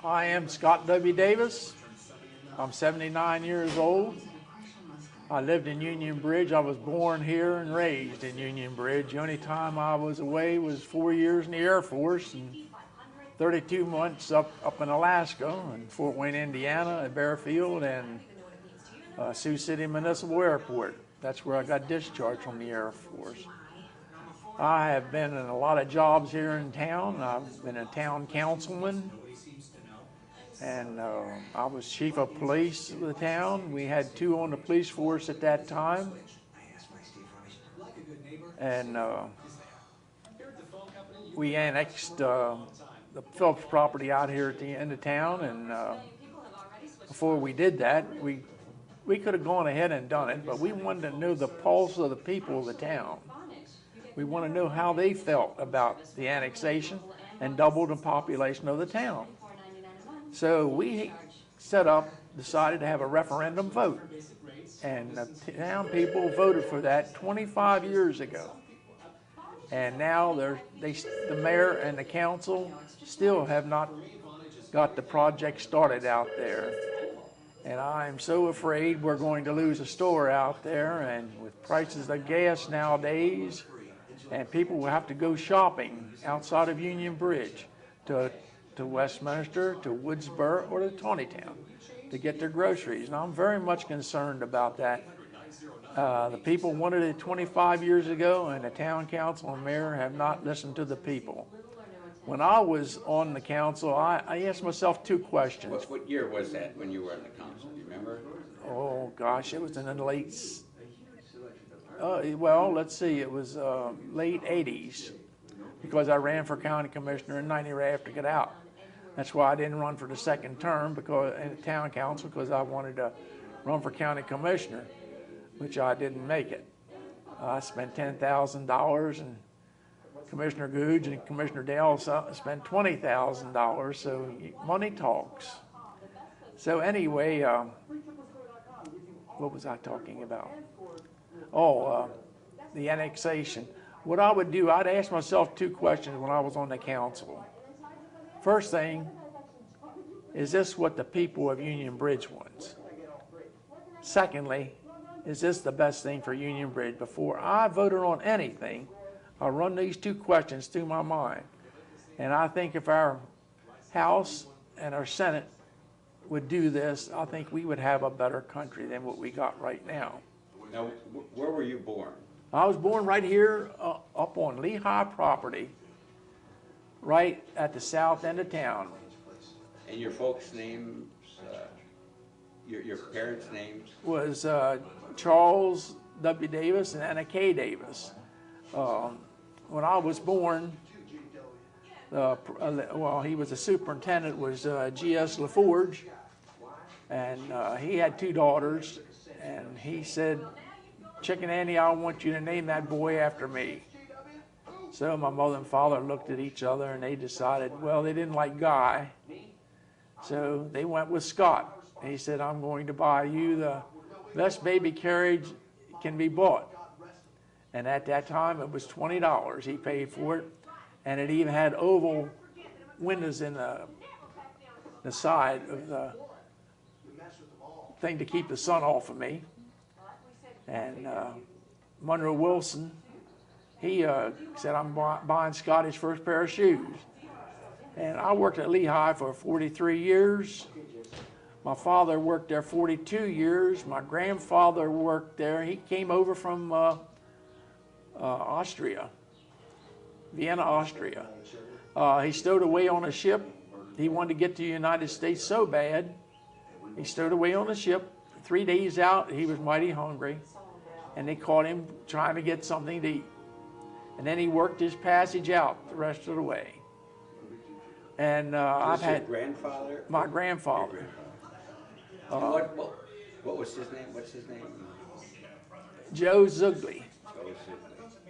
I am Scott W. Davis. I'm 79 years old. I lived in Union Bridge. I was born here and raised in Union Bridge. The only time I was away was 4 years in the Air Force and 32 months up in Alaska and Fort Wayne, Indiana, at Bearfield, and Sioux City Municipal Airport. That's where I got discharged from the Air Force. I have been in a lot of jobs here in town. I've been a town councilman, and I was chief of police of the town. We had 2 on the police force at that time. And we annexed the Phillips property out here at the end of town, and before we did that, we could have gone ahead and done it, but we wanted to know the pulse of the people of the town. We want to know how they felt about the annexation and doubled the population of the town. So we decided to have a referendum vote, and the town people voted for that 25 years ago. And now the mayor and the council still have not got the project started out there. And I'm so afraid we're going to lose a store out there, and with prices of gas nowadays, and people will have to go shopping outside of Union Bridge to Westminster, to Woodsboro, or to Tawnytown to get their groceries. And I'm very much concerned about that. The people wanted it 25 years ago, and the town council and mayor have not listened to the people. When I was on the council, I asked myself 2 questions. What year was that when you were on the council? Do you remember? Oh gosh, it was in the late, well, let's see, it was late 80s, because I ran for county commissioner in 90 right after I got out. That's why I didn't run for the second term in the town council, because I wanted to run for county commissioner, which I didn't make it. I spent $10,000, and Commissioner Googe and Commissioner Dale spent $20,000, so money talks. So anyway, what was I talking about? Oh, the annexation. What I would do, I'd ask myself 2 questions when I was on the council. First thing, is this what the people of Union Bridge wants? Secondly, is this the best thing for Union Bridge? Before I voted on anything, I run these 2 questions through my mind. And I think if our House and our Senate would do this, I think we would have a better country than what we got right now. Now, where were you born? I was born right here up on Lehigh property, right at the south end of town. And your folks' names, your parents' names? Was Charles W. Davis and Anna K. Davis. When I was born, well, he was a superintendent, was G.S. LaForge, and he had 2 daughters, and he said, "Chicken Annie, I want you to name that boy after me." So my mother and father looked at each other, and they decided, well, they didn't like Guy, so they went with Scott. He said, "I'm going to buy you the best baby carriage can be bought." And at that time, it was $20 he paid for it, and it even had oval windows in the side of the thing to keep the sun off of me. And Monroe Wilson, he said, "I'm buying Scott his first pair of shoes." And I worked at Lehigh for 43 years. My father worked there 42 years. My grandfather worked there. He came over from Austria, Vienna, Austria. He stowed away on a ship. He wanted to get to the United States so bad. He stowed away on a ship. 3 days out, he was mighty hungry, and they caught him trying to get something to eat. And then he worked his passage out the rest of the way. And I've had grandfather? My grandfather. What was his name? What's his name? Joe Zugley.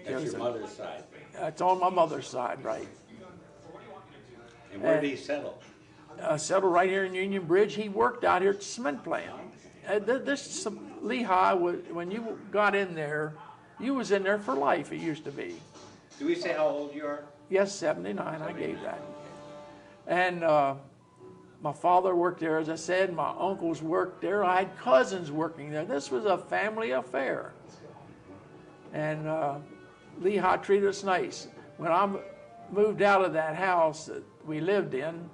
That's your mother's side. It's on my mother's side, right. And where did he settle? Settled right here in Union Bridge. He worked out here at the cement plant. This Lehigh, when you got in there, you was in there for life, it used to be. Do we say how old you are? Yes, 79, I gave that. And My father worked there, as I said. My uncles worked there. I had cousins working there. This was a family affair. And Lehigh treated us nice. When I moved out of that house that we lived in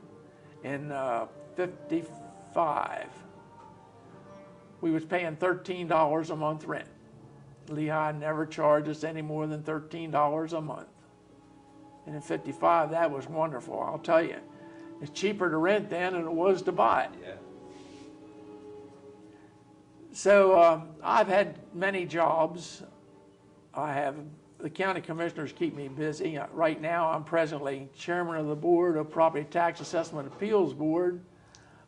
55, we was paying $13 a month rent. Lehigh never charged us any more than $13 a month. And in 55, that was wonderful, I'll tell you. It's cheaper to rent then than it was to buy it. Yeah. So I've had many jobs. The county commissioners keep me busy. Right now, I'm presently chairman of the board of Property Tax Assessment Appeals Board.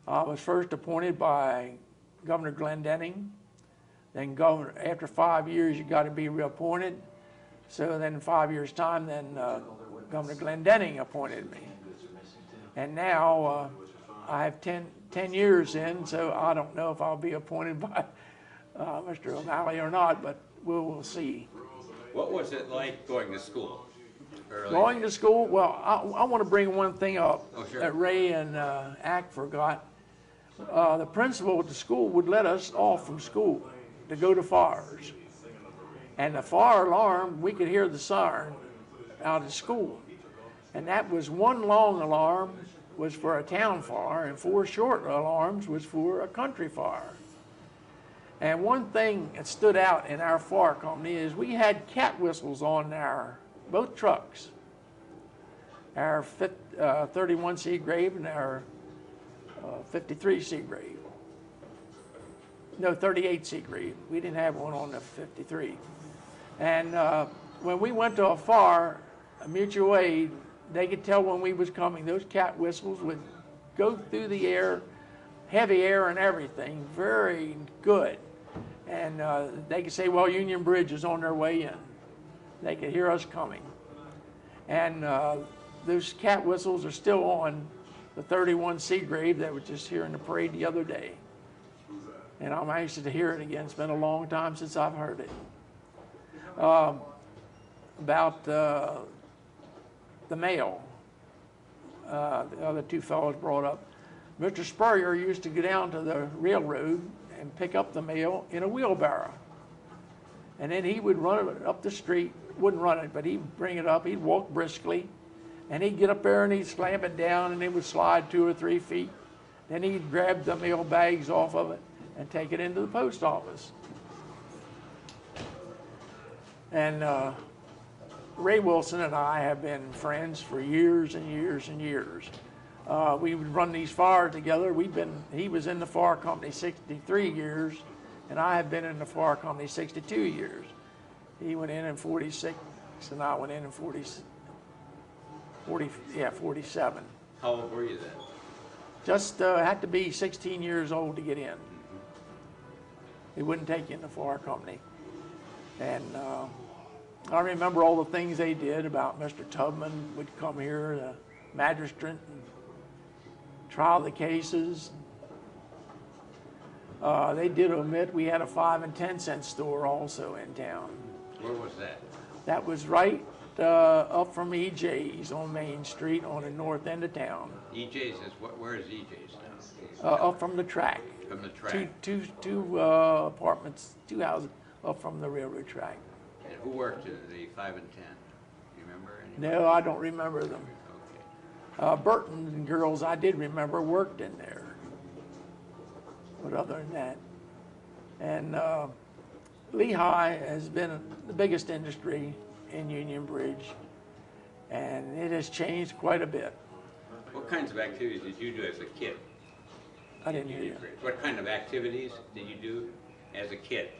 I was first appointed by Governor Glendenning. Then after 5 years, you got to be reappointed. So then in 5 years' time, then Governor Glendenning appointed me. And now I have 10 years in, so I don't know if I'll be appointed by Mr. O'Malley or not, but we'll see. What was it like going to school? Going to school, well, I want to bring one thing up that Ray and Ack forgot. The principal at the school would let us off from school to go to fires. And the fire alarm, we could hear the siren out of school. And that was one long alarm was for a town fire, and 4 short alarms was for a country fire. And one thing that stood out in our fire company is we had cat whistles on both trucks. Our 31 Seagrave and our 53 Seagrave. No, 38 Seagrave. We didn't have one on the 53. And when we went to a fire, a mutual aid, they could tell when we was coming. Those cat whistles would go through the air, heavy air and everything, very good. And they could say, well, Union Bridge is on their way in. They could hear us coming. And those cat whistles are still on the 31 Seagrave that was just here in the parade the other day. And I'm anxious to hear it again. It's been a long time since I've heard it. About the mail, the other 2 fellows brought up. Mr. Spurrier used to go down to the railroad and pick up the mail in a wheelbarrow. And then he would run it up the street, wouldn't run it, but he'd bring it up, he'd walk briskly, and he'd get up there and he'd slam it down and it would slide 2 or 3 feet. Then he'd grab the mail bags off of it and take it into the post office. And Ray Wilson and I have been friends for years and years and years. We would run these fires together. He was in the fire company 63 years, and I have been in the fire company 62 years. He went in 46, and I went in 47. How old were you then? Just had to be 16 years old to get in. They wouldn't take you in the fire company. And I remember all the things they did about Mr. Tubman would come here, the magistrate, and trial the cases. They did omit, we had a 5 and 10 cent store also in town. Where was that? That was right up from EJ's on Main Street on the north end of town. EJ's is where is EJ's now? Up from the track. From the track. Two apartments, 2 houses up from the railroad track. And who worked in the 5 and 10? Do you remember anybody? No, I don't remember them. Okay. Burton and girls I did remember worked in there. But other than that, and Lehigh has been the biggest industry in Union Bridge, and it has changed quite a bit. What kinds of activities did you do as a kid? I didn't hear you. What kind of activities did you do as a kid?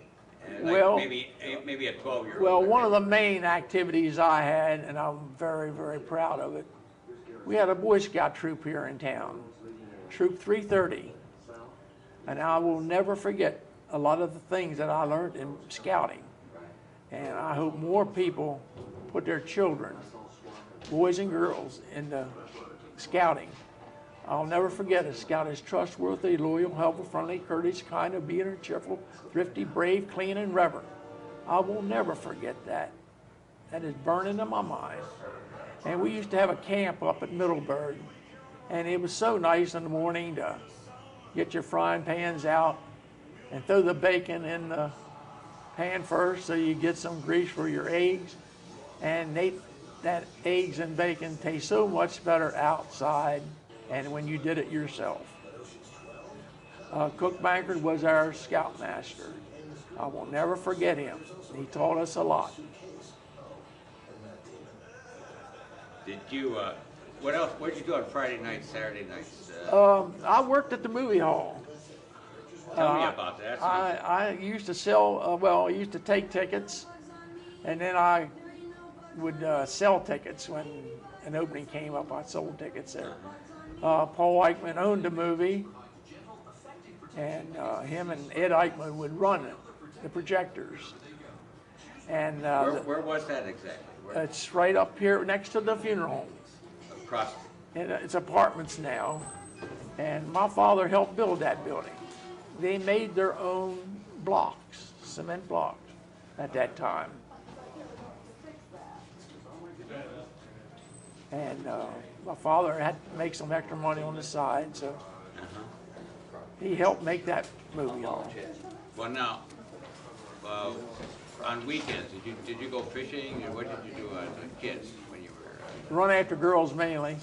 Well, maybe a 12-year-old. Well, one of the main activities I had, and I'm very, very proud of it, we had a Boy Scout troop here in town, Troop 330. And I will never forget a lot of the things that I learned in scouting. And I hope more people put their children, boys and girls, into scouting. I'll never forget a scout is trustworthy, loyal, helpful, friendly, courteous, kind, obedient, cheerful, thrifty, brave, clean, and reverent. I will never forget that. That is burned into my mind. And we used to have a camp up at Middleburg, And it was so nice in the morning to get your frying pans out and throw the bacon in the pan first so you get some grease for your eggs. And that eggs and bacon taste so much better outside and when you did it yourself. Cook Bankard was our scoutmaster. I will never forget him. He taught us a lot. Did you, what else, what did you do on Friday nights, Saturday nights? I worked at the movie hall. Tell me about that. I used to sell, well, I used to take tickets, and then I would sell tickets when an opening came up. I sold tickets there. Paul Eichmann owned the movie, and him and Ed Eichmann would run it, the projectors. And where was that exactly? Where? It's right up here next to the funeral home. Across. And it's apartments now, and my father helped build that building. They made their own blocks, cement blocks, at that time. And my father had to make some extra money on the side, so he helped make that movie hall. Well, now, on weekends, did you go fishing, or what did you do as a kid when you were? Run after girls mainly.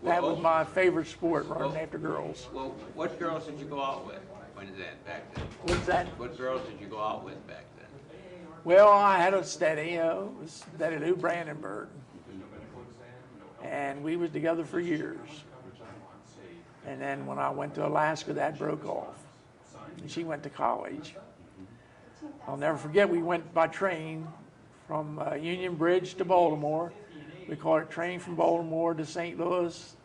That was my favorite sport, running after girls. Well, what girls did you go out with? When is that, back then? What's that? What girls did you go out with back then? Well, I had a steady, it was Betty Lou Brandenburg. And we was together for years. And then when I went to Alaska, that broke off. And she went to college. I'll never forget, we went by train from Union Bridge to Baltimore. We caught a train from Baltimore to St. Louis.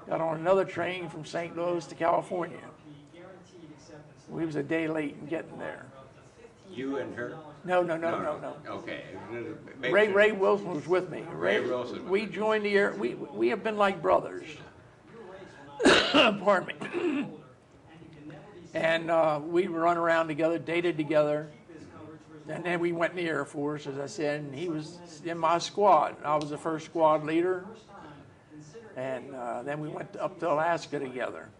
Got on another train from St. Louis to California. We was a day late in getting there. You and her? No. Okay. Ray Wilson was with me. Ray Wilson. We joined the air. We have been like brothers. Pardon me. And we run around together, dated together. And then we went in the Air Force, as I said, and he was in my squad. I was the first squad leader. And then we went up to Alaska together.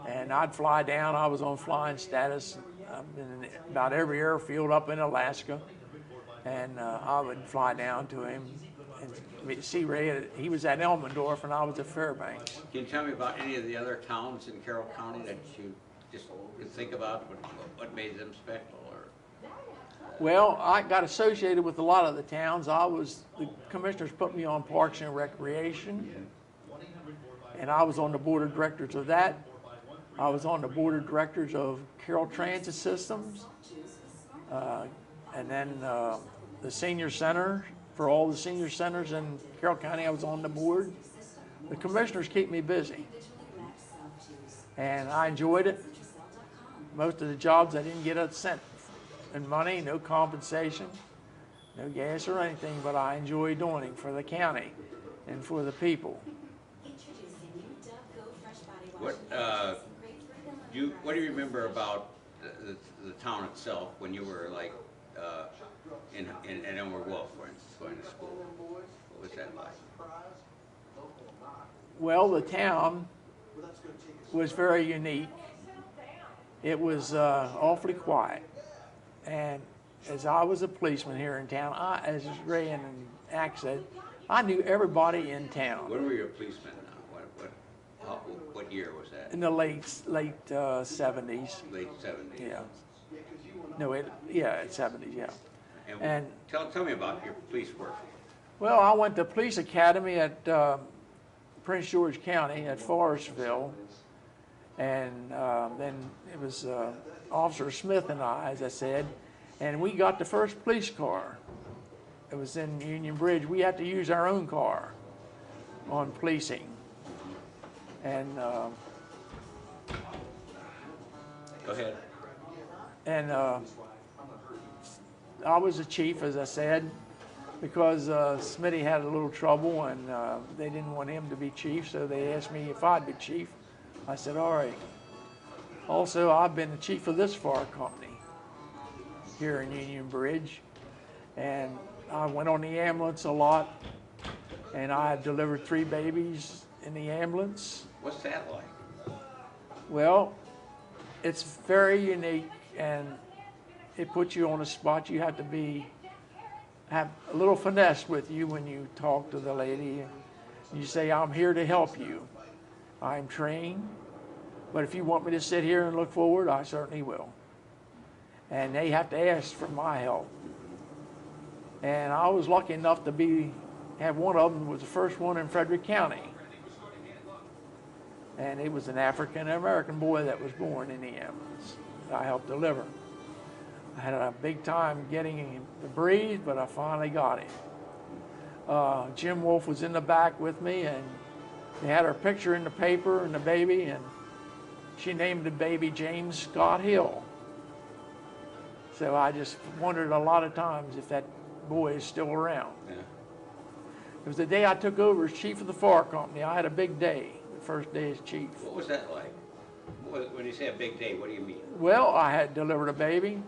And I'd fly down. I was on flying status in about every airfield up in Alaska. And I would fly down to him and see Ray. He was at Elmendorf, and I was at Fairbanks. Can you tell me about any of the other towns in Carroll County that you just could think about? What made them special? Or? Well, I got associated with a lot of the towns. The commissioners put me on Parks and Recreation, and I was on the board of directors of that. I was on the board of directors of Carroll Transit Systems, and then the senior center, for all the senior centers in Carroll County, I was on the board. The commissioners keep me busy, and I enjoyed it. Most of the jobs I didn't get a cent in money, no compensation, no gas or anything, but I enjoy doing it for the county and for the people. What do you remember about the town itself when you were like in Elmer Wolf, for instance, going to school? What was that like? Well, the town was very unique. It was awfully quiet. And as I was a policeman here in town, as Ray and Ack said, I knew everybody in town. When were you a policeman now? What year was that? In the late 70s. Late 70s. Yeah. No, 70s, yeah. And tell me about your police work. Well, I went to police academy at Prince George County at Forestville, and then it was Officer Smith and I, as I said, and we got the first police car. It was in Union Bridge. We had to use our own car on policing. And go ahead. And I was the chief, as I said, because Smitty had a little trouble, and they didn't want him to be chief, so they asked me if I'd be chief. I said, all right. Also, I've been the chief of this fire company here in Union Bridge, and I went on the ambulance a lot, and I delivered 3 babies in the ambulance. What's that like? Well, it's very unique, and it puts you on a spot. You have to have a little finesse with you when you talk to the lady. You say, I'm here to help you. I'm trained, but if you want me to sit here and look forward, I certainly will. And they have to ask for my help. And I was lucky enough to have one of them was the first one in Frederick County. And it was an African-American boy that was born in the ambulance that I helped deliver. I had a big time getting him to breathe, but I finally got him. Jim Wolf was in the back with me, and they had her picture in the paper and the baby, and she named the baby James Scott Hill. So I just wondered a lot of times if that boy is still around. Yeah. It was the day I took over as chief of the fire company. I had a big day, the first day as chief. What was that like? When you say a big day, what do you mean? Well, I had delivered a baby,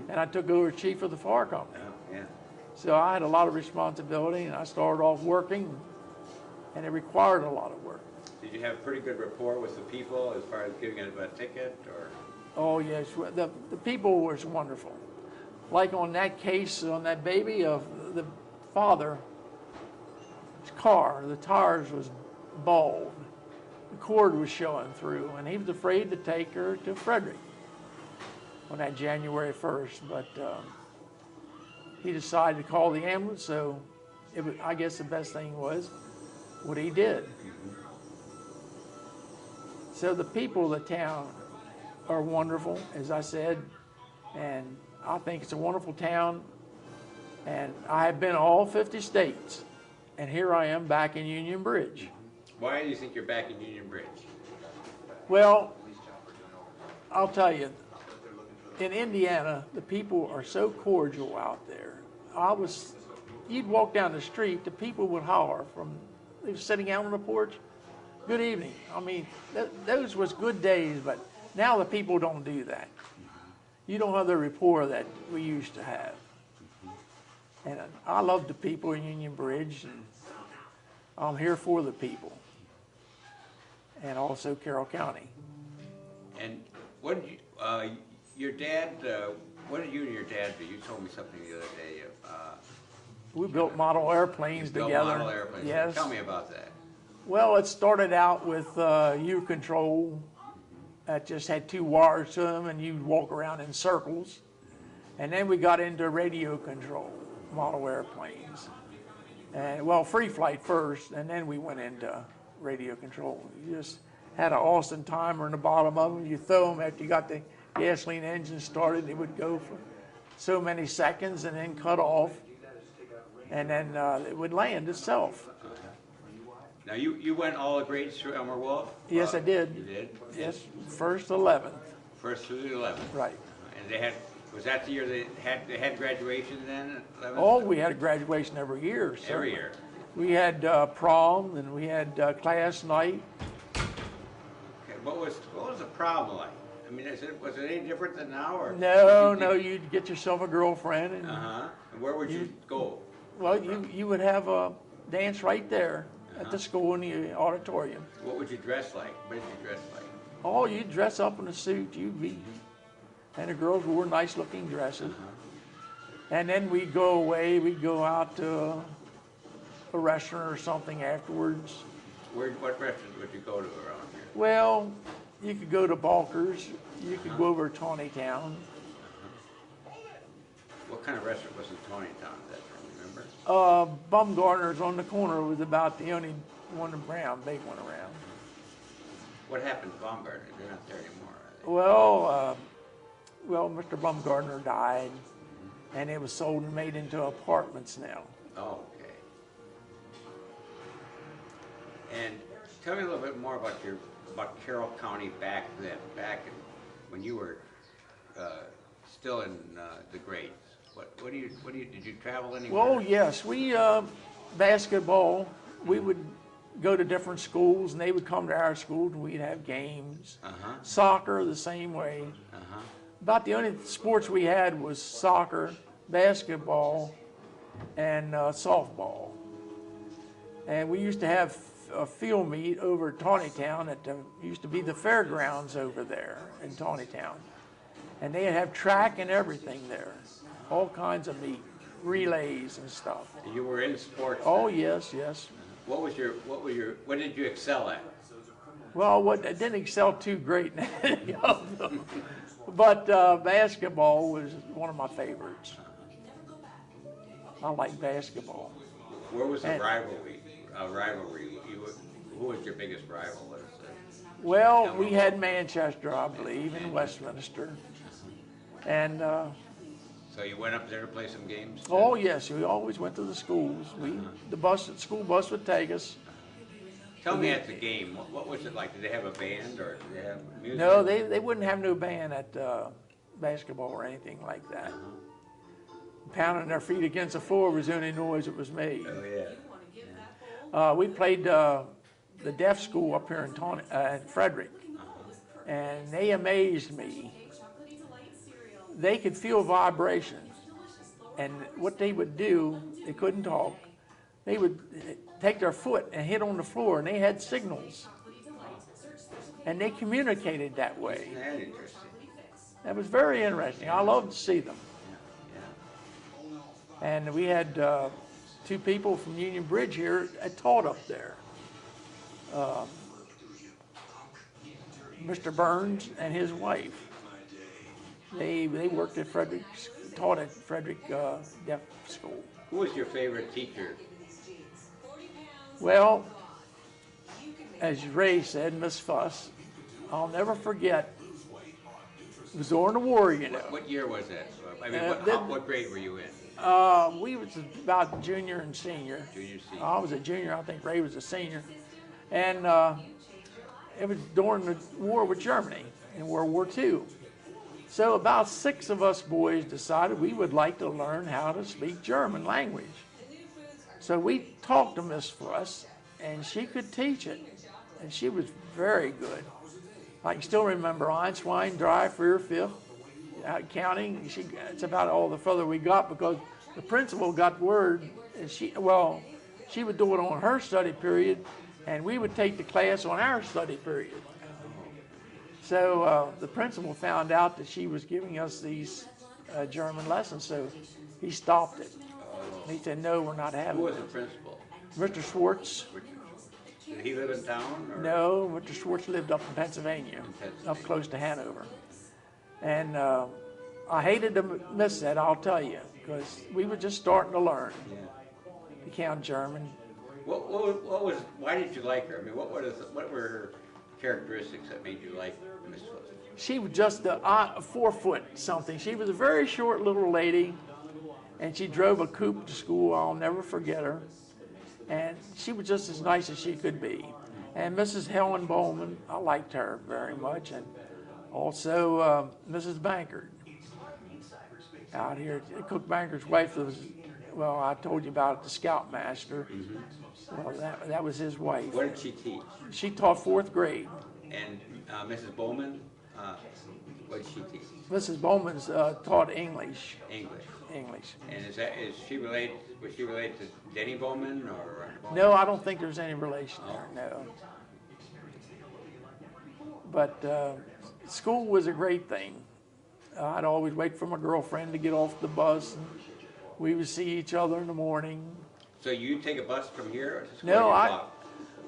and I took over as chief of the fire company. Yeah. So I had a lot of responsibility, and I started off working, and it required a lot of work. Did you have pretty good rapport with the people as far as giving it a ticket, or? Oh yes, the people was wonderful. Like on that case, on that baby of the father, his car, the tires was bald. The cord was showing through, and he was afraid to take her to Frederick on that January 1st, but he decided to call the ambulance, so I guess the best thing was what he did. So the people of the town are wonderful, as I said, and I think it's a wonderful town, and I have been to all 50 states, and here I am back in Union Bridge. Why do you think you're back in Union Bridge? Well, I'll tell you, in Indiana, the people are so cordial out there. You'd walk down the street, the people would holler they were sitting out on the porch, good evening. I mean, those was good days, but now the people don't do that. You don't have the rapport that we used to have. And I love the people in Union Bridge, and I'm here for the people. And also Carroll County. And what did your dad, what did you and your dad do? You told me something the other day. We built model airplanes together. Built model airplanes. Yes. Tell me about that. Well, it started out with U-control that just had 2 wires to them, and you'd walk around in circles. And then we got into radio control model airplanes. And well, free flight first, and then we went into radio control. You just had an Austin timer in the bottom of them. You throw them after you got the gasoline engine started. It would go for so many seconds and then cut off, and then it would land itself. Now you went all the grades through Elmer Wolf? Yes, I did. You did? Yes, first 11th. First through the 11th. Right. And was that the year they had graduation then? 11th? Oh, we had a graduation every year. Every certainly. year. We had prom, and we had class night. Okay, what was the prom like? I mean, was it any different than now, or? No, you'd get yourself a girlfriend, and And where would you go? well, you would have a dance right there at the school in the auditorium. What would you dress like? What did you dress like? Oh, you'd dress up in a suit. And the girls wore nice-looking dresses. And then we'd go away. We'd go out to a restaurant or something afterwards. What restaurant would you go to around here? Well, you could go to Balkers. You could go over to Tawnytown. What kind of restaurant was in Tawnytown at that time, remember? Bumgarner's on the corner was about the only one around, big one around. What happened to Baumgartner? They're not there anymore, are they? Well, Mr. Bumgarner died, and it was sold and made into apartments now. Oh, okay. And tell me a little bit more about Carroll County back then, when you were still in the grades. Did you travel anywhere? Well, yes, we basketball. We would go to different schools, and they would come to our schools, and we'd have games. Soccer, the same way. About the only sports we had was soccer, basketball, and softball. And we used to have a field meet over at Tawnytown at the, used to be the fairgrounds over there in Tawnytown. And they'd have track and everything there, all kinds of meet, relays and stuff. You were in sports. Oh, yes, yes. What did you excel at? Well, I didn't excel too great in any of them, but basketball was one of my favorites. I like basketball. Where was the rivalry? Who was your biggest rival? Well, we had Manchester, I believe, in Westminster, and So you went up there to play some games? oh yes, we always went to the schools. The school bus would take us. Tell me at the game, what was it like? Did they have a band or did they have music? No, they wouldn't have no band at basketball or anything like that. Pounding their feet against the floor was the only noise that was made. Oh yeah. We played the deaf school up here in Frederick, and they amazed me. They could feel vibrations, and what they would do, they couldn't talk, they would take their foot and hit on the floor, and they had signals, and they communicated that way. Isn't that interesting? That was very interesting. I loved to see them. And we had two people from Union Bridge here that taught up there. Mr. Burns and his wife. They worked at taught at Frederick Deaf School. Who was your favorite teacher? Well, as Ray said, Miss Fuss, I'll never forget. It was during the war, you know. What year was that? I mean, what grade were you in? We was about junior and senior. Junior, senior. I was a junior. I think Ray was a senior. And it was during the war with Germany in World War II. So about 6 of us boys decided we would like to learn how to speak German language. So we talked to Miss Fuss, and she could teach it. And she was very good. I can still remember Eins, Zwei, Drei, Vier, Fifth. Counting, it's about all the further we got because the principal got word, and she would do it on her study period, and we would take the class on our study period. So the principal found out that she was giving us these German lessons, so he stopped it. He said, "No, we're not having it." Who was the principal? Mr. Schwartz. Did he live in town? Or? No, Mr. Schwartz lived up in Pennsylvania, up close to Hanover. And I hated to miss that, I'll tell you, because we were just starting to learn to count German. Why did you like her? I mean, what were her characteristics that made you like Miss Fuss? She was just a 4 foot something. She was a very short little lady, and she drove a coupe to school. I'll never forget her. And she was just as nice as she could be. And Mrs. Helen Bowman, I liked her very much. And also Mrs. Bankard out here. Cook Bankard's wife was, well, I told you about it, the scoutmaster. Mm-hmm. Well, that was his wife. What did she teach? She taught 4th grade. And Mrs. Bowman, what did she teach? Mrs. Bowman's taught English. English. And was she related to Denny Bowman or? No, I don't think there's any relation there, no. But school was a great thing. I'd always wait for my girlfriend to get off the bus, and we would see each other in the morning. So you take a bus from here to school? No,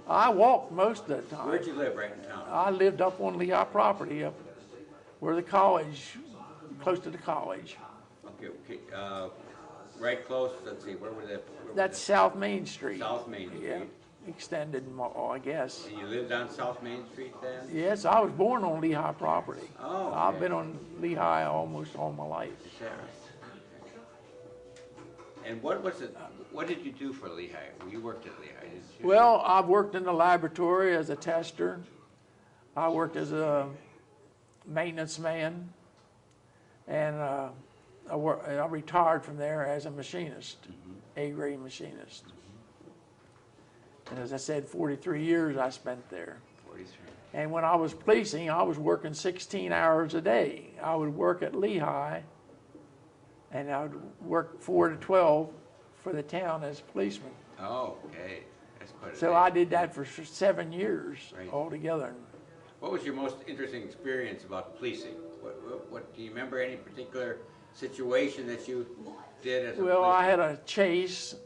I walked most of the time. Where'd you live, right in town? I lived up on Lehigh property, up where the college, close to the college. Okay. Right close, let's see, where was that? That's South Main Street. South Main Street. Yeah, extended, I guess. And you lived on South Main Street then? Yes, I was born on Lehigh property. Oh, okay. I've been on Lehigh almost all my life. Is that right? And what did you do for Lehigh? Well, you worked at Lehigh, didn't you? Well, I've worked in the laboratory as a tester. I worked as a maintenance man, and I retired from there as a machinist, A-grade machinist. And as I said, 43 years I spent there. 43. And when I was policing, I was working 16 hours a day. I would work at Lehigh, and I would work 4 to 12 for the town as a policeman. Oh, okay. That's quite a So I did that for 7 years Right. altogether. What was your most interesting experience about policing? What do you remember any particular situation that you did as a Well, I policeman? had a chase,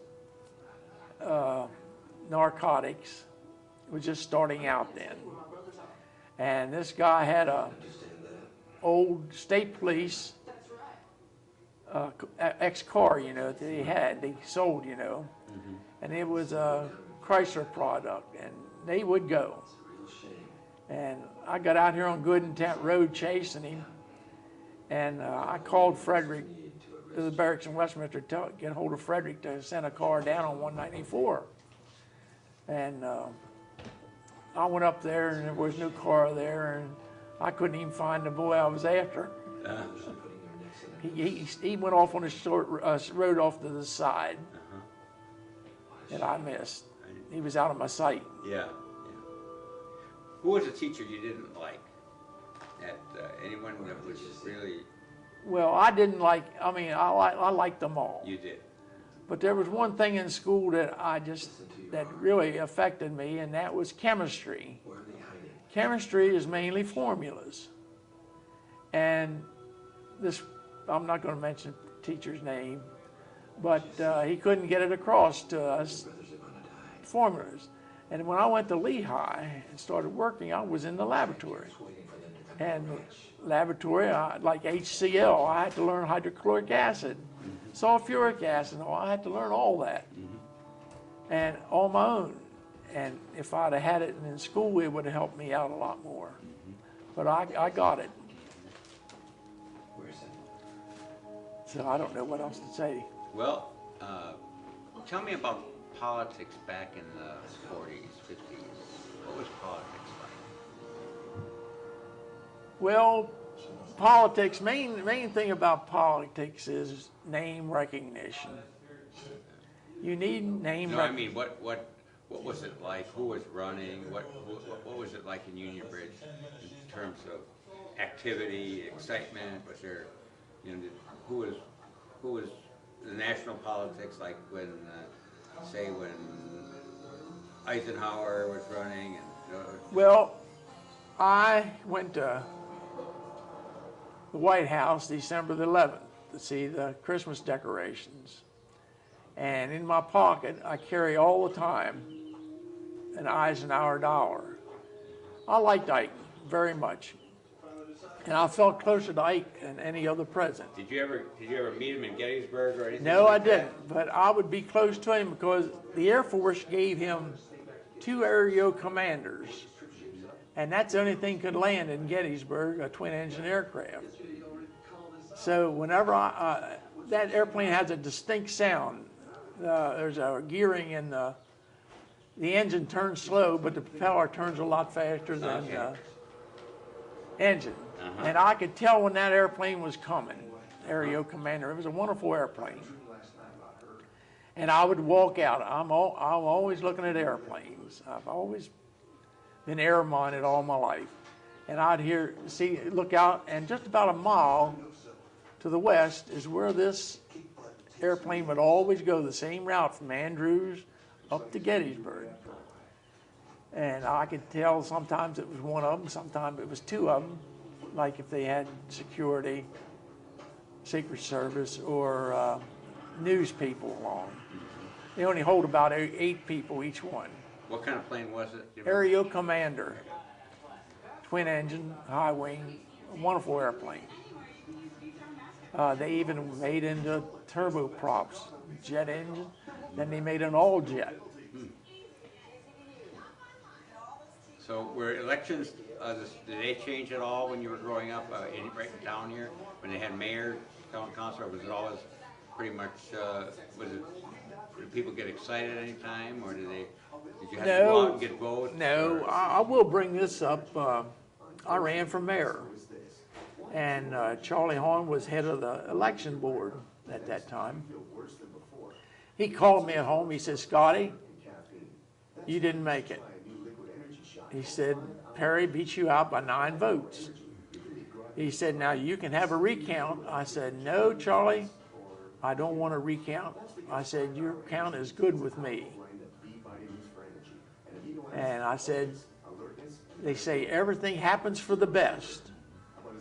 narcotics. It was just starting out then. And this guy had a old state police ex-car, you know, that they sold, you know. And it was a Chrysler product, and they would go. And I got out here on Good Intent Road chasing him, and I called Frederick to the barracks in Westminster to get hold of Frederick to send a car down on 194. And I went up there, and there was no car there, and I couldn't even find the boy I was after. He went off on a short road off to the side, and I missed. He was out of my sight. Yeah. Who was a teacher you didn't like? Anyone that was really... Well, I didn't like, I liked them all. You did. But there was one thing in school that that really affected me, and that was chemistry. Chemistry is mainly formulas. And this, I'm not going to mention the teacher's name, but he couldn't get it across to us, formulas. And when I went to Lehigh and started working, I was in the laboratory. And laboratory, like HCl, I had to learn hydrochloric acid, sulfuric acid, I had to learn all that. And on my own. And if I'd have had it in school, it would have helped me out a lot more. But I got it. So I don't know what else to say. Well, tell me about politics back in the 40s, 50s. What was politics like? Well, politics, main thing about politics is name recognition. You need name recognition. No, I mean, what was it like? Who was running? What was it like in Union Bridge in terms of activity, excitement? Was there, you know, who was the national politics like when, say, when Eisenhower was running? And well, I went to the White House December the 11th to see the Christmas decorations. And in my pocket, I carry all the time an Eisenhower dollar. I liked Ike very much. And I felt closer to Ike than any other president. Did you ever meet him in Gettysburg or anything? No, like I didn't. But I would be close to him because the Air Force gave him 2 aerial commanders. And that's the only thing could land in Gettysburg, a twin-engine aircraft. So whenever that airplane has a distinct sound. There's a gearing in the engine turns slow, but the propeller turns a lot faster than the engine. And I could tell when that airplane was coming, Aerial Commander. It was a wonderful airplane. And I would walk out. I'm always looking at airplanes. I've always been air-minded all my life. And I'd look out, and just about a mile to the west is where this airplane would always go the same route from Andrews up to Gettysburg. And I could tell sometimes it was one of them, sometimes it was 2 of them, like if they had security, Secret Service, or news people along. They only hold about 8 people each one. What kind of plane was it? Aerial Commander, twin engine, high wing, a wonderful airplane. They even made into turboprops, jet engine. Then they made an all-jet. So were elections, did they change at all when you were growing up right in town here? When they had mayor, town council, or was it always pretty much, did people get excited any time, or did you have to go out and get votes? No, I will bring this up. I ran for mayor. And Charlie Horn was head of the election board at that time. He called me at home. He said, "Scotty, you didn't make it." He said, "Perry beat you out by 9 votes." He said, "Now you can have a recount." I said, "No, Charlie, I don't want a recount." I said, "Your count is good with me." I said, they say everything happens for the best.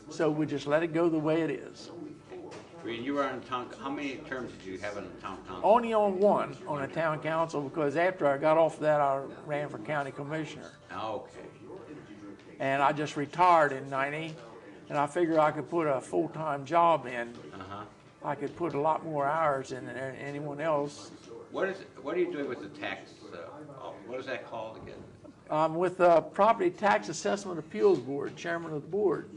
So we just let it go the way it is. When you were on town, how many terms did you have on the town council? Only on one, on the town council, because after I got off that, I ran for county commissioner. Okay. And I just retired in '90, and I figured I could put a full-time job in. I could put a lot more hours in than anyone else. What are you doing with the tax? What is that called again? I'm with the Property Tax Assessment Appeals Board, chairman of the board.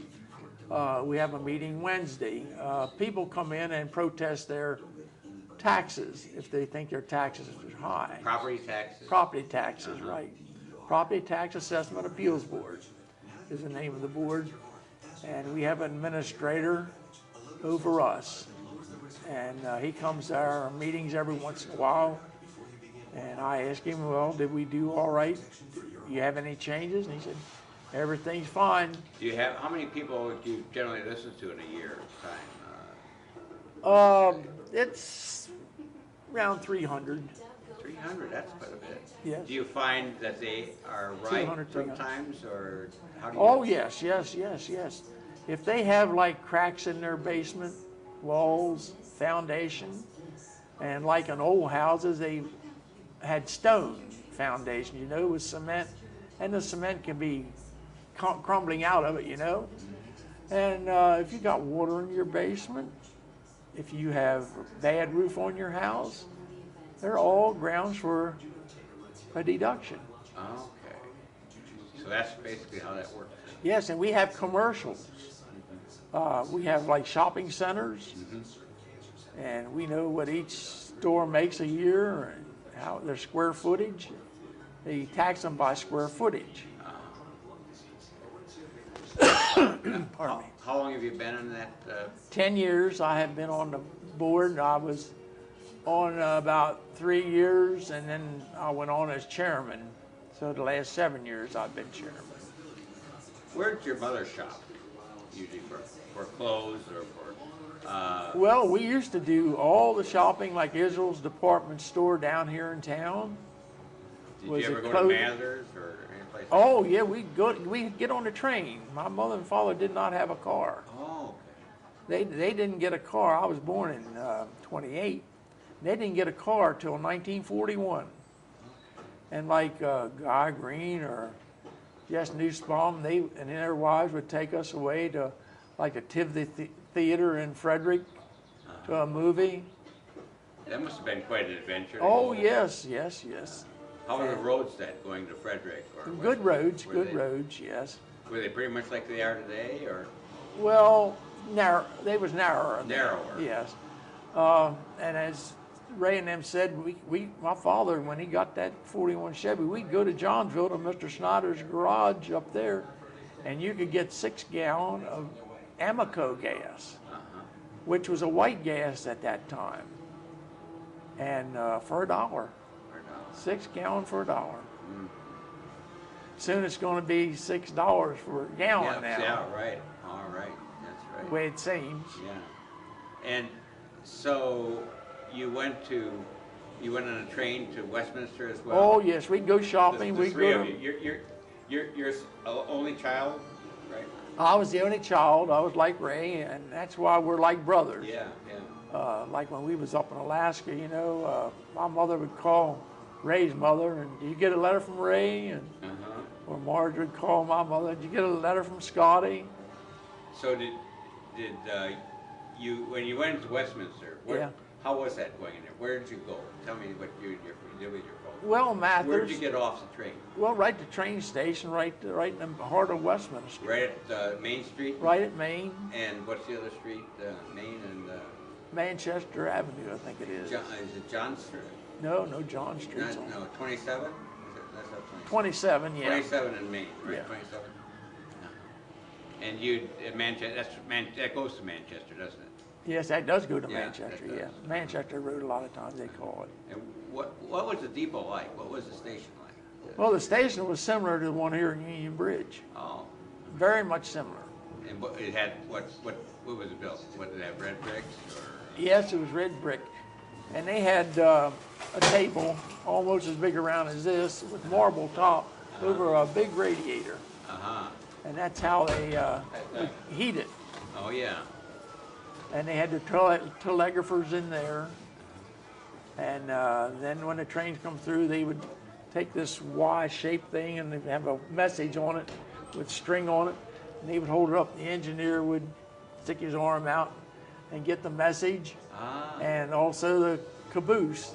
We have a meeting Wednesday. People come in and protest their taxes if they think their taxes are high. Property taxes? Property taxes, right. Property Tax Assessment Appeals Board is the name of the board. And we have an administrator over us. And he comes to our meetings every once in a while. And I ask him, well, did we do all right? Do you have any changes? And he said, everything's fine. Do you have, how many people do you generally listen to in a year time? It's around 300. 300, that's quite a bit. Yes. Do you find that they are right 200, 300. sometimes, or how do you? Oh, yes. If they have like cracks in their basement, walls, foundation, and like in old houses, they had stone foundation, you know, with cement, and the cement can be crumbling out of it, you know. And if you got water in your basement, if you have a bad roof on your house, they're all grounds for a deduction. Okay. So that's basically how that works. Yes, and we have commercials. We have like shopping centers, and we know what each store makes a year and how their square footage. They tax them by square footage. Pardon me. How long have you been in that? 10 years I have been on the board. I was on about 3 years, and then I went on as chairman. So the last 7 years I've been chairman. Where did your mother shop? Usually for clothes or for? Well, we used to do all the shopping like Israel's department store down here in town. Did Was you ever it go clothing? to Mathers or any place? Oh yeah, we'd get on the train. My mother and father did not have a car. Oh, They didn't get a car. I was born in 28. They didn't get a car till 1941. And like Guy Green or Jess Nussbaum, they and their wives would take us away to like the Tivoli Theater in Frederick to a movie. that must have been quite an adventure. to Oh go. yes. How were the roads that going to Frederick? Or Good roads, were good they- roads, yes. Were they pretty much like they are today, or? Well, they was narrower. then, Narrower. Yes. And as Ray and them said, my father, when he got that 41 Chevy, we'd go to Johnsville to Mr. Snyder's garage up there, and you could get 6 gallon of Amoco gas, which was a white gas at that time, and for $1. Or no? 6 gallon for $1. Soon it's going to be $6 for a gallon now. Yeah, right. All right, that's right. The way it seems. Yeah. And so you went on a train to Westminster as well? Oh yes, we'd go The shopping. We'd three go of to, you. You're only child, right? I was the only child. I was like Ray, and that's why we're like brothers. Yeah. Like when we was up in Alaska, you know, my mother would call Ray's mother, and do you get a letter from Ray? And or Marge would call my mother, did you get a letter from Scotty? So did you, when you went to Westminster, Yeah. how was that going in there? Where did you go? Tell me what you did with your phone. Well, Where Mathers. did you get off the train? Well, right at the train station, right in the heart of Westminster. Right at Main Street? Right at Main, And what's the other street? Main and Manchester Avenue, I think it is. is it John Street? No, John Street's on. No, 27? That's not 27, yeah. 27 in Maine, right? Yeah. 27. And you at Manchester. That goes to Manchester, doesn't it? Yes, that does go to Yeah, Manchester, that yeah. does. Manchester Road, a lot of times they call it. And what was the depot like? What was the station like? Well, the station was similar to the one here in Union Bridge. Oh, Very much similar. and it had what was it built? What did it have? Red bricks or? Yes, it was red brick. And they had a table almost as big around as this with marble top. over a big radiator. Uh-huh. And that's how they would heat it. Oh, yeah. And they had the telegraphers in there. And then when the trains come through, they would take this Y-shaped thing and they'd have a message on it with string on it. And they would hold it up. The engineer would stick his arm out and get the message. And also the caboose,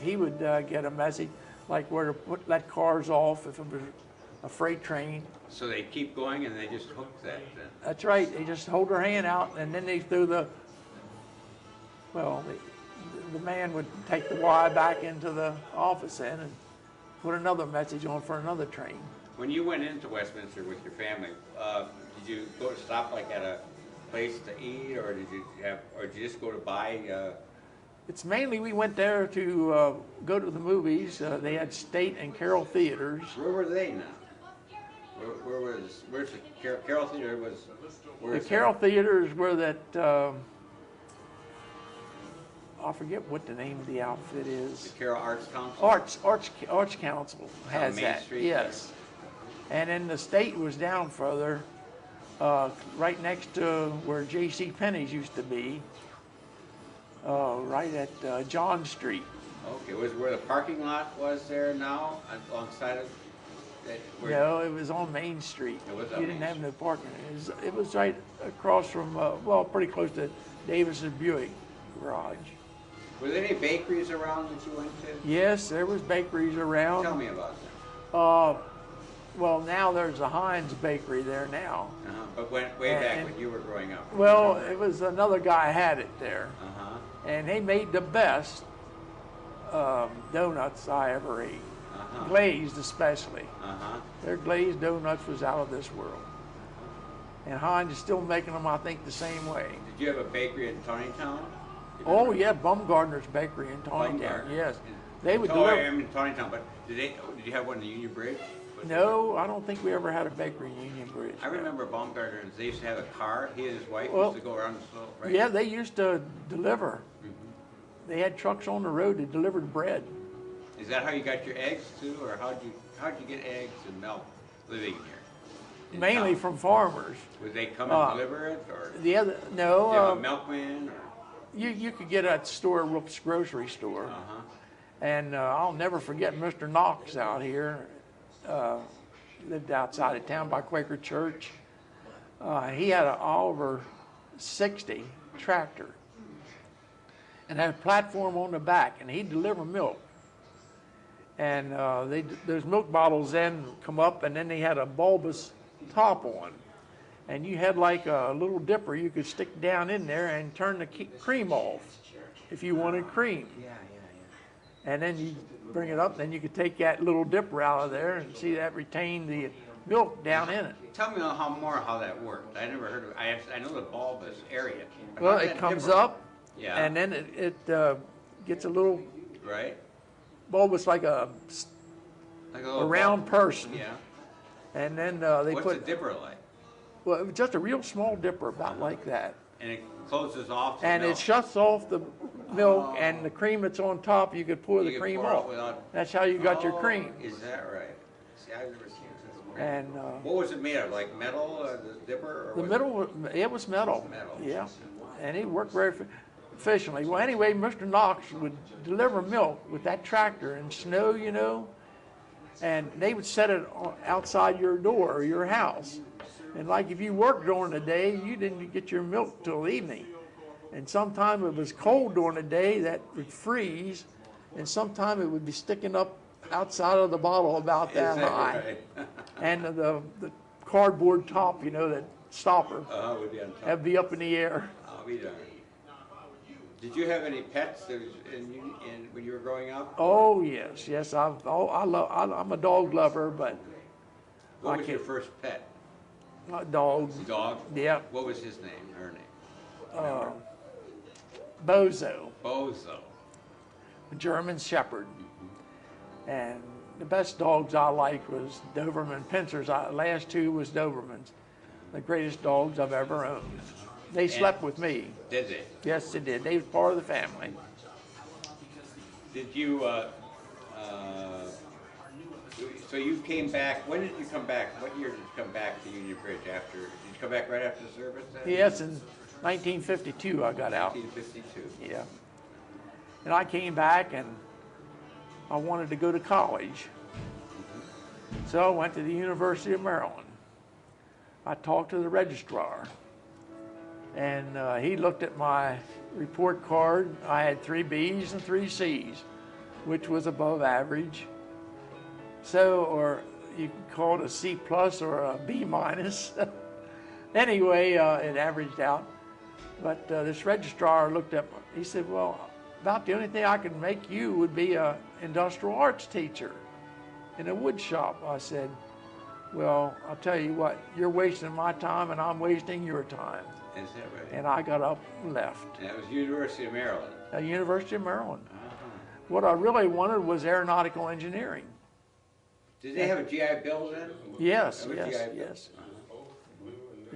he would get a message like where to let cars off if it was a freight train. So they keep going and they just hook that then? That's right. They just hold their hand out and then they threw the man would take the Y back into the office then and put another message on for another train. When you went into Westminster with your family, did you go to stop like at a place to eat, or did you just go to buy? It's mainly we went there to go to the movies. They had State and Carroll theaters. Where were they now? Where's the Carroll Theater was? The Carroll theaters were that. I forget what the name of the outfit is. The Carroll Arts Council? Arts Council has Main that, Street, yes. And then the State was down further, right next to where J.C. Penney's used to be, right at John Street. Okay, was where the parking lot was there now, alongside of that? No, it was on Main Street. It was on You didn't Main have no parking. It was right across from, well, pretty close to Davis's Buick garage. Were there any bakeries around that you went to? Yes, there was bakeries around. Tell me about them. Well, now there's a Heinz bakery there now. But way back when you were growing up. Well, it was another guy had it there. And they made the best donuts I ever ate. Glazed especially. Their glazed donuts was out of this world. And Heinz is still making them, I think, the same way. Did you have a bakery in Tawnytown? Oh yeah, Baumgartner's Bakery in Tawnytown. Yes, they would deliver. I'm in Tawnytown, but did you have one in Union Bridge? No, I don't think we ever had a bakery in Union Bridge. I remember Baumgartner's. They used to have a car. He and his wife Well, used to go around the slope, right? Yeah, they used to deliver. They had trucks on the road that delivered bread. Is that how you got your eggs too, or how'd you get eggs and milk living here? Mainly town? from farmers. Would they come and deliver it, or No. did you have a milkman? Or? You could get at the store, Rook's grocery store. And I'll never forget Mr. Knox out here. Lived outside of town by Quaker Church. He had an Oliver 60 tractor and had a platform on the back, and he'd deliver milk. And those milk bottles then come up, and then they had a bulbous top on. And you had like a little dipper you could stick down in there and turn the cream off if you wanted cream. And then you bring it up, then you could take that little dipper out of there and see that retained the milk down in it. Tell me how that worked. I never heard of it. I know the bulbous area. Well, it comes up, yeah, and then it gets a little right bulbous like a round person. Yeah. And then they What's put a dipper like? Well, it was just a real small dipper, about like that. And it closes off the And milk. it shuts off the milk, and the cream that's on top, you could pour You the can cream pour it off. without- That's how you got your cream. Is that right? See, I've never seen this. And What was it made of? Like metal, the dipper? Or the middle, it was metal. Metal. Yeah, and it worked very efficiently. Well, anyway, Mr. Knox would deliver milk with that tractor in snow, you know, and they would set it outside your door or your house. And like if you worked during the day, you didn't get your milk till evening. And sometimes it was cold during the day, that would freeze, and sometimes it would be sticking up outside of the bottle about that high. Right? And the cardboard top, you know, that stopper, Would be on top. that'd be up in the air. I'll be darned. Did you have any pets when you were growing up? Oh yes, yes. I'm a dog lover, but What was your first pet? Dog. Dog? Yeah. What was his name, her name? Bozo, Bozo. a German Shepherd. And the best dogs I liked was Doberman Pinschers. Last two was Dobermans. The greatest dogs I've ever owned. They slept with me. Did they? Yes, they did. They were part of the family. Did you, So you came back, when did you come back? What year did you come back to Union Bridge after, did you come back right after the service then? Yes, in 1952 I got out. 1952. Yeah. And I came back and I wanted to go to college. So I went to the University of Maryland. I talked to the registrar, and he looked at my report card. I had 3 B's and 3 C's, which was above average. So, or you can call it a C plus or a B minus. Anyway, it averaged out. But this registrar looked at me. He said, well, about the only thing I could make you would be an industrial arts teacher in a wood shop. I said, well, I'll tell you what, you're wasting my time and I'm wasting your time. Is that right? And I got up and left. And that was University of Maryland. University of Maryland. Uh-huh. What I really wanted was aeronautical engineering. Did they have a GI Bill then? Yes, That was yes, GI Bill? yes.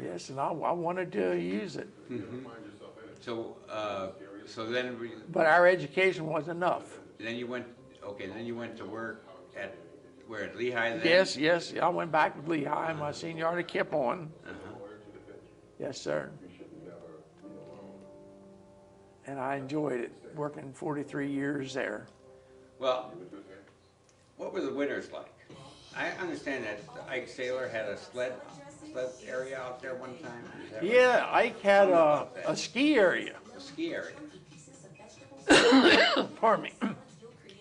Yes, and I wanted to use it. Mm-hmm. So, so then, But our education wasn't enough. then you went, okay, then you went to work at, where, at Lehigh then? Yes, yes, I went back with Lehigh, my seniority kept on. Uh-huh. Yes, sir. And I enjoyed it, working 43 years there. Well, what were the winters like? I understand that Ike Saylor had a sled area out there one time. Is that right? Yeah, Ike had a ski area. A ski area. Pardon me.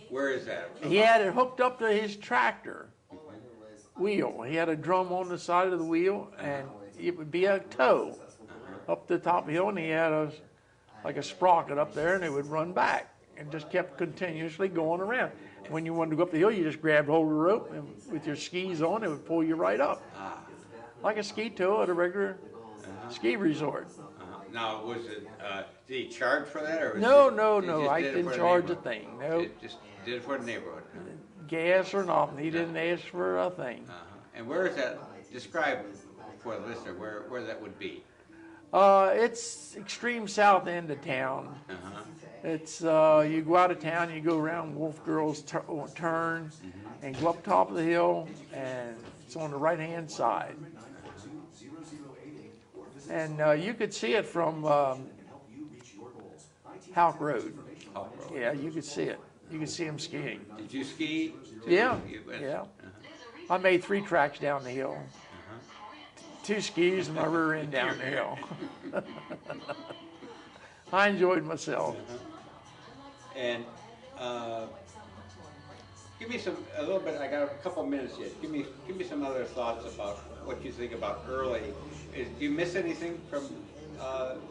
Where is that? He had it hooked up to his tractor wheel. He had a drum on the side of the wheel, and it would be a tow up the top hill, and he had like a sprocket up there, and it would run back and just kept continuously going around. When you wanted to go up the hill, you just grabbed hold of the rope, and with your skis on, it would pull you right up. Like a ski tow at a regular ski resort. Now, was it, did he charge for that, or was No, it, no, he no, just Ike did it didn't for the charge a neighborhood? thing, no. Just did it for the neighborhood. Gas or nothing, he didn't ask for a thing. And where is that, describe for the listener, where that would be? It's extreme south end of town. Uh-huh. It's, you go out of town, you go around Wolf Girls Turn, and go up top of the hill, and it's on the right-hand side. And you could see it from Houck Road. Hawk Road. Yeah, you could see it. You could see them skiing. Did you ski? too? Yeah, You went- yeah. I made 3 tracks down the hill. 2 skis and my rear end down the hill. I enjoyed myself. And give me a little bit. I got a couple minutes yet. Give me some other thoughts about what you think about early. Do you miss anything from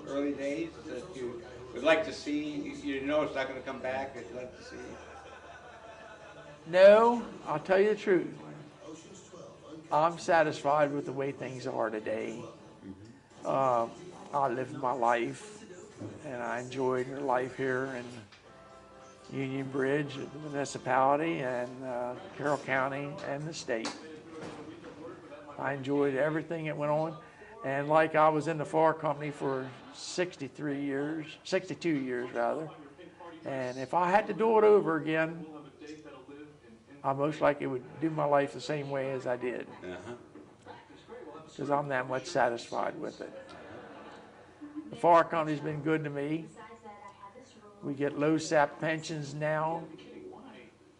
early days that you would like to see? You know it's not going to come back. You'd like to see. No, I'll tell you the truth. I'm satisfied with the way things are today. I lived my life, and I enjoyed life here in Union Bridge, the municipality, and Carroll County, and the state. I enjoyed everything that went on. And like I was in the fire company for 62 years rather. And if I had to do it over again, I most likely would do my life the same way as I did. Because I'm that much satisfied with it. The fire company's been good to me. We get low SAP pensions now,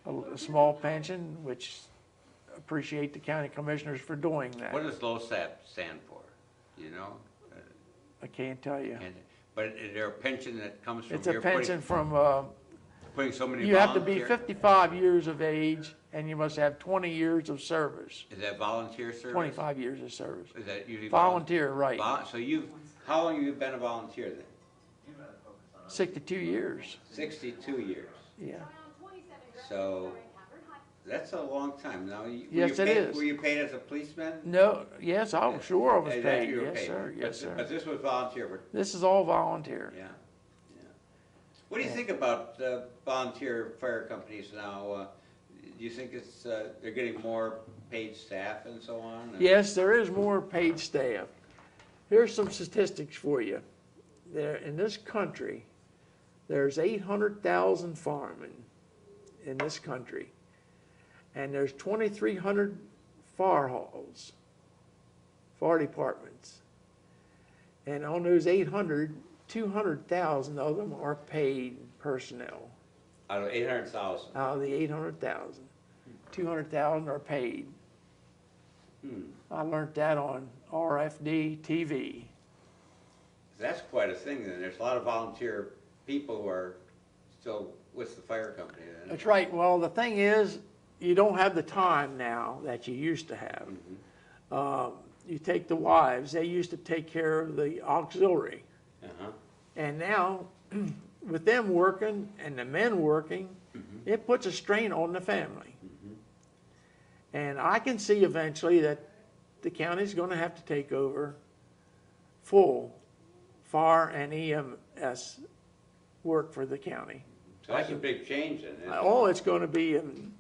a small pension, which appreciate the county commissioners for doing that. What does LoSAP stand for? You know? I can't tell you. But is there a pension that comes from It's a your pension from, putting so many you have to be volunteer- 55 years of age, and you must have 20 years of service. Is that volunteer service? 25 years of service. Is that usually Volunteer, right. So how long have you been a volunteer then? 62 years. 62 years. Yeah. So that's a long time. Now, Yes, it is. Were you paid as a policeman? No, yes, I'm sure I was Is that paid. you were Yes, paid? sir. Yes, But sir. this was volunteer. This is all volunteer. Yeah. What do you think about volunteer fire companies now? Do you think they're getting more paid staff and so on? Yes, there is more paid staff. Here's some statistics for you. There, in this country, there's 800,000 firemen in this country. and there's 2,300 fire halls, fire departments. And on those 800, 200,000 of them are paid personnel. Out of 800,000. Out of the 800,000, 200,000 are paid. I learned that on RFD TV. That's quite a thing then. There's a lot of volunteer people who are still with the fire company then. That's right. Well, the thing is, you don't have the time now that you used to have. You take the wives, they used to take care of the auxiliary. And now, with them working and the men working, it puts a strain on the family. And I can see eventually that the county's going to have to take over full fire and EMS work for the county. So that's a big change then. Isn't it? Oh, it's going to be an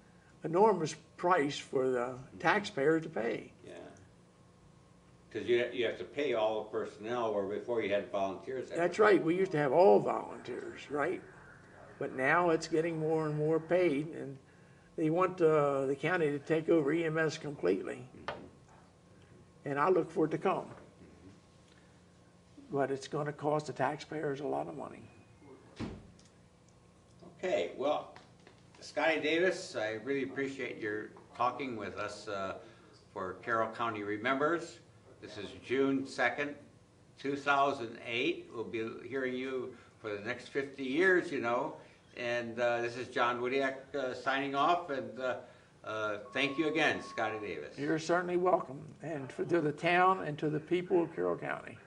enormous price for the taxpayer to pay. Yeah. Because you have to pay all the personnel where before you had volunteers. That's right. We used to have all volunteers, right? But now it's getting more and more paid, and they want the county to take over EMS completely. And I look for it to come. But it's going to cost the taxpayers a lot of money. Okay, well, Scotty Davis, I really appreciate your talking with us for Carroll County Remembers. This is June 2nd, 2008. We'll be hearing you for the next 50 years, you know. And this is John Wodiak signing off, and thank you again, Scotty Davis. You're certainly welcome, and to the town and to the people of Carroll County.